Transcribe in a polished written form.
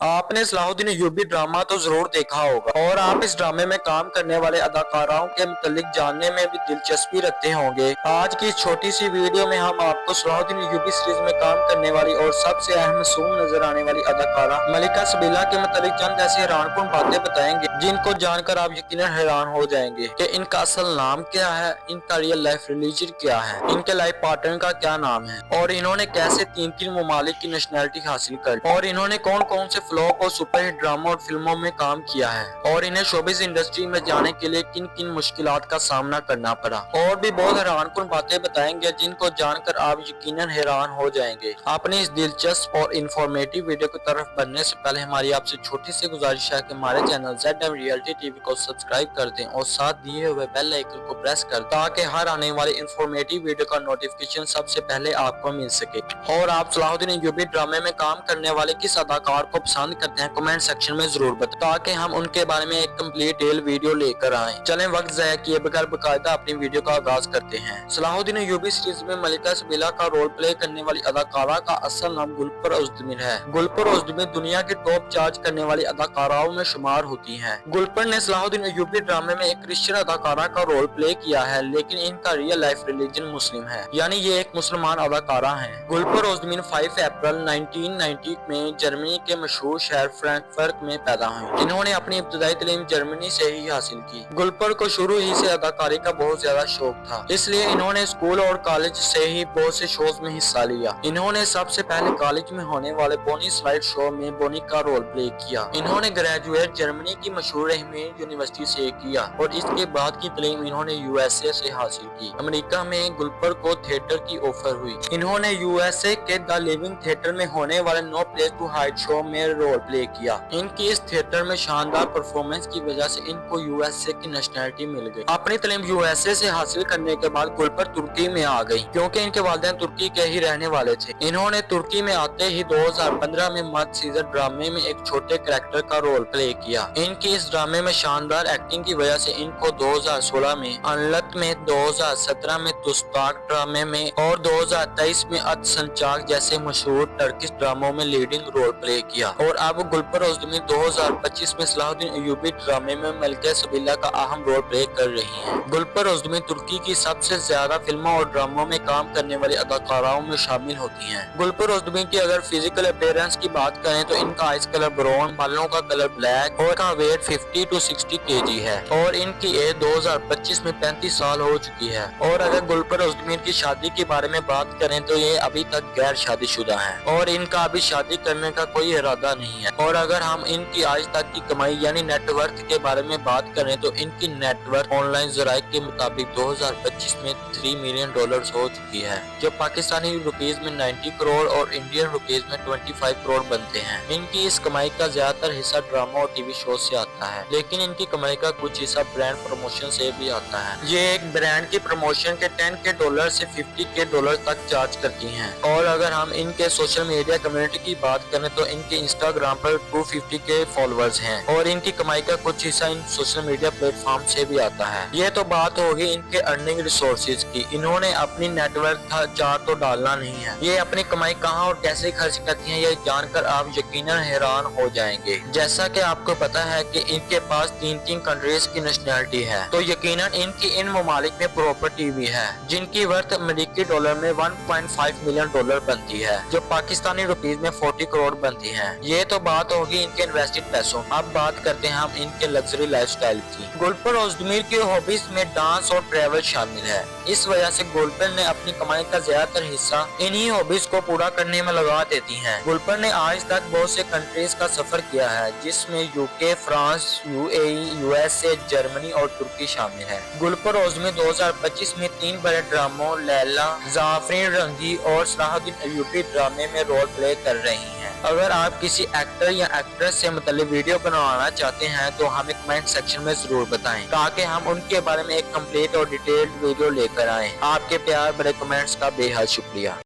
आपने Salahuddin Ayyubi drama तो जरूर देखा होगा और आप इस ड्रामे में काम करने वाले अदाकाराओं के मुतालिक जानने में भी दिलचस्पी रखते होंगे। आज की इस छोटी सी वीडियो में हम आपको सलाहुद्दीन अय्यूबी सीरीज में काम करने वाली और सबसे अहम मासूम नजर आने वाली अदाकारा मलिका सबीला के मुतालिक चंद ऐसी हैरानकुन बातें बताएंगे जिनको जानकर आप यकीनन हैरान हो जाएंगे कि इनका असल नाम क्या है, इनका रियल लाइफ रिलीजन क्या है, इनके लाइफ पार्टनर का क्या नाम है और इन्होंने कैसे तीन तीन ममालिक की नेशनैलिटी हासिल कर और इन्होंने कौन कौन से फ्लॉप और सुपरहिट ड्रामा और फिल्मों में काम किया है और इन्हें शोबिस इंडस्ट्री में जाने के लिए किन किन मुश्किलात का सामना करना पड़ा। और भी बहुत हैरानकुन बातें बताएंगे जिनको जानकर आप यकीनन हैरान हो जाएंगे। आपने इस दिलचस्प और इंफॉर्मेटिव वीडियो की तरफ बढ़ने से पहले हमारी आपसे छोटी सी गुजारिश है कि हमारे चैनल ZM रियलिटी टीवी को सब्सक्राइब कर दें और साथ दिए हुए बेल आइकन को प्रेस कर ताकि हर आने वाली इंफॉर्मेटिव वीडियो का नोटिफिकेशन सबसे पहले आपको मिल सके। और आप सलाहुद्दीन अय्यूबी ड्रामे में काम करने वाले किस अदाकार को पसंद करते हैं कमेंट सेक्शन में जरूर बताएं ताकि हम उनके बारे में एक कंप्लीट डिटेल वीडियो लेकर आएं। चलें वक्त ज़ाया किए बगैर बाकायदा अपनी वीडियो का आगाज करते हैं। सलाहुद्दीन अय्यूबी सीरीज में मलिका सबीला का रोल प्ले करने वाली अदाकारा का असल नाम गुलपर ओज़्दमिर है। गुलपर ओज़्दमिर दुनिया की टॉप चार्ज करने वाली अदाकाराओं में शुमार होती हैं। गुलपर ने सलाहुद्दीन अय्यूबी ड्रामे में एक क्रिश्चियन अदाकारा का रोल प्ले किया है, लेकिन इनका रियल लाइफ रिलीजन मुस्लिम है, यानी ये एक मुसलमान अदाकारा है। गुलपर ओज़्दमिर 5 अप्रैल 1990 में जर्मनी के मशहूर शहर फ्रैंकफर्ट में पैदा हुई। इन्होंने अपनी इब्तदाई तालीम जर्मनी से ही हासिल की। गुलपर को शुरू ही से अदाकारी का बहुत ज्यादा शौक था, इसलिए इन्होंने स्कूल और कॉलेज से ही बहुत से शोज में हिस्सा लिया। इन्होंने सबसे पहले कॉलेज में होने वाले बोनी स्लाइड शो में बोनी का रोल प्ले किया। इन्होंने ग्रेजुएट जर्मनी की मशहूर अहमेद यूनिवर्सिटी से किया और इसके बाद की तालीम इन्होंने USA से हासिल की। अमेरिका में गुलपर को थिएटर की ऑफर हुई। इन्होंने USA के द लिविंग थिएटर में होने वाले no place to hide show में रोल प्ले किया। इनकी इस थिएटर में शानदार परफॉर्मेंस की वजह से इनको USA की नेशनैलिटी मिल गई। अपनी तालीम USA से हासिल करने के बाद गुलपर तुर्की में आ गई क्योंकि इनके वालिदैन तुर्की के ही रहने वाले थे। इन्होंने तुर्की में आते ही 2015 में मद सीजर ड्रामे में एक छोटे कैरेक्टर का रोल प्ले किया। इनकी इस ड्रामे में शानदार एक्टिंग की वजह से इनको 2016 में अनलत में, 2017 में तुस्ताक ड्रामे में और 2023 में अद संचाक जैसे मशहूर टर्किश ड्रामों में लीडिंग रोल प्ले किया। और अब गुलपर ओज़्दमिर 2025 में सलाहुद्दीन अय्यूबी ड्रामे में मलिका सबीला का अहम रोल प्ले कर रही हैं। गुलपर ओज़्दमिर तुर्की की सबसे ज्यादा फिल्मों और ड्रामों में काम करने वाली अदाकाराओं में शामिल होती हैं। गुलपर ओज़्दमिर की अगर फिजिकल अपीयरेंस की बात करें तो इनका आइज कलर ब्राउन, बालों का कलर ब्लैक और इनका वेट 50 to 60 kg है और इनकी एज 2025 में 35 साल हो चुकी है। और अगर गुलपर ओज़्दमिर की शादी के बारे में बात करें तो ये अभी तक गैर शादीशुदा है और इनका अभी शादी करने का कोई इरादा नहीं है। और अगर हम इनकी आज तक की कमाई यानी नेटवर्थ के बारे में बात करें तो इनकी नेटवर्थ ऑनलाइन जराये के मुताबिक 2025 में $3 मिलियन हो चुकी है, जो पाकिस्तानी रुपीज में 90 करोड़ और इंडियन रुपीज में 25 करोड़ बनते हैं। इनकी इस कमाई का ज्यादातर हिस्सा ड्रामा और टीवी शो से आता है, लेकिन इनकी कमाई का कुछ हिस्सा ब्रांड प्रमोशन से भी आता है। ये एक ब्रांड की प्रमोशन के $10K से $50K तक चार्ज करती हैं। और अगर हम इनके सोशल मीडिया कम्युनिटी की बात करें तो इनके इंस्टाग्राम पर 250K फॉलोअर्स हैं और इनकी कमाई का कुछ हिस्सा इन सोशल मीडिया प्लेटफॉर्म से भी आता है। ये तो बात होगी इनके अर्निंग रिसोर्सेज की। इन्होंने अपनी नेटवर्क चार्ट तो डालना नहीं है, ये अपनी कमाई कहां और कैसे खर्च करती हैं ये जानकर आप यकीनन हैरान हो जाएंगे। जैसा कि आपको पता है कि इनके पास तीन कंट्रीज की नेशनैलिटी है, तो यकीनन इनकी इन ममालिक में प्रॉपर्टी भी है जिनकी वर्थ अमेरिकी डॉलर में $1.5 मिलियन बनती है, जो पाकिस्तानी रुपीज में 40 करोड़ बनती है। ये तो बात होगी इनके इन्वेस्टेड पैसों। अब बात करते हैं हम इनके लग्जरी लाइफस्टाइल की। गुलपर ओज़्दमिर की हॉबीज में डांस और ट्रैवल शामिल है। इस वजह से गुलपर ने अपनी कमाई का ज्यादातर हिस्सा इन्हीं हॉबीज को पूरा करने में लगा देती हैं। गुलपर ने आज तक बहुत से कंट्रीज का सफर किया है जिसमें UK, France, UAE, USA, Germany और तुर्की शामिल है। गुलपर ओज़्दमिर 2025 में 3 बड़े ड्रामों लैला, जाफरीन रंगी और सलाहुद्दीन अय्यूबी ड्रामे में रोल प्ले कर रही हैं। अगर आप किसी एक्टर या एक्ट्रेस से मुताल्लिक वीडियो बनवाना चाहते हैं तो हमें कमेंट सेक्शन में जरूर बताएं ताकि हम उनके बारे में एक कंप्लीट और डिटेल्ड वीडियो लेकर आएं। आपके प्यार भरे कमेंट्स का बेहद शुक्रिया।